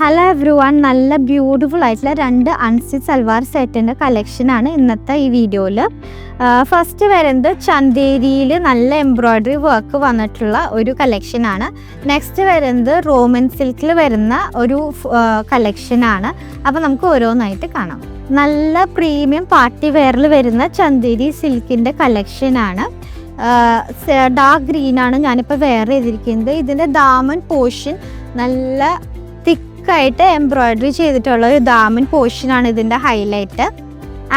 Hello every one, നല്ല beautiful ആയിട്ടുള്ള 2 unstitch salwar സെറ്റിൻ്റെ കളക്ഷനാണ് ഇന്നത്തെ ഈ വീഡിയോയിൽ. ഫസ്റ്റ് വരുന്നത് ചന്തേരിയിൽ നല്ല എംബ്രോയ്ഡറി വർക്ക് വന്നിട്ടുള്ള ഒരു കളക്ഷനാണ്. നെക്സ്റ്റ് വരുന്നത് റോമൻ സിൽക്കിൽ വരുന്ന ഒരു കളക്ഷനാണ്. അപ്പോൾ നമുക്ക് ഓരോന്നായിട്ട് കാണാം. നല്ല പ്രീമിയം പാർട്ടി വെയറിൽ വരുന്ന ചന്തേരി സിൽക്കിൻ്റെ കളക്ഷനാണ്. ഡാർക്ക് ഗ്രീനാണ് ഞാനിപ്പോൾ വെയർ ചെയ്തിരിക്കുന്നത്. ഇതിൻ്റെ ദാമൻ പോർഷൻ നല്ല തിക്കായിട്ട് എംബ്രോയ്ഡറി ചെയ്തിട്ടുള്ള ഒരു ദാമൻ പോർഷനാണ് ഇതിൻ്റെ ഹൈലൈറ്റ്.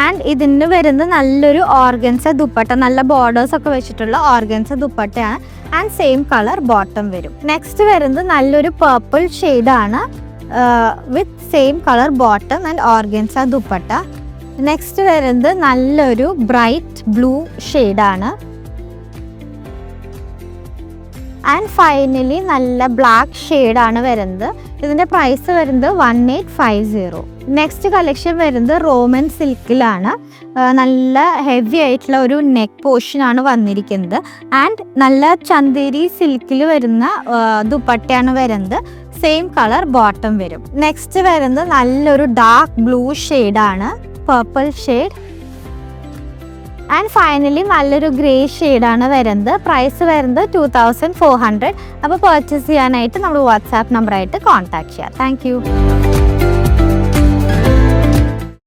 ആൻഡ് ഇതിന് വരുന്നത് നല്ലൊരു ഓർഗൻസ ദുപ്പട്ട, നല്ല ബോർഡേഴ്സ് ഒക്കെ വെച്ചിട്ടുള്ള ഓർഗൻസ ദുപ്പട്ടയാണ്. ആൻഡ് സെയിം കളർ ബോട്ടം വരും. നെക്സ്റ്റ് വരുന്നത് നല്ലൊരു പർപ്പിൾ ഷെയ്ഡാണ് with same colour bottom and organza dupatta. Next വരുന്നത് നല്ലൊരു ബ്രൈറ്റ് ബ്ലൂ ഷെയ്ഡാണ്. ആൻഡ് ഫൈനലി നല്ല ബ്ലാക്ക് ഷെയ്ഡാണ് വരുന്നത്. ഇതിൻ്റെ പ്രൈസ് വരുന്നത് 1850. നെക്സ്റ്റ് കളക്ഷൻ വരുന്നത് റോമൻ സിൽക്കിലാണ്. നല്ല ഹെവി ആയിട്ടുള്ള ഒരു നെക്ക് പോർഷനാണ് വന്നിരിക്കുന്നത്. ആൻഡ് നല്ല ചന്തേരി സിൽക്കിൽ വരുന്ന ദുപ്പട്ടയാണ് വരുന്നത്. സെയിം കളർ ബോട്ടം വരും. നെക്സ്റ്റ് വരുന്നത് നല്ലൊരു ഡാർക്ക് ബ്ലൂ ഷെയ്ഡാണ്, പർപ്പിൾ ഷെയ്ഡ്. ആൻഡ് ഫൈനലി നല്ലൊരു ഗ്രേ ഷെയ്ഡാണ് വരുന്നത്. പ്രൈസ് വരുന്നത് 2400. അപ്പോൾ പർച്ചേസ് ചെയ്യാനായിട്ട് നമ്മൾ വാട്സാപ്പ് നമ്പറായിട്ട് കോൺടാക്ട് ചെയ്യാം. താങ്ക്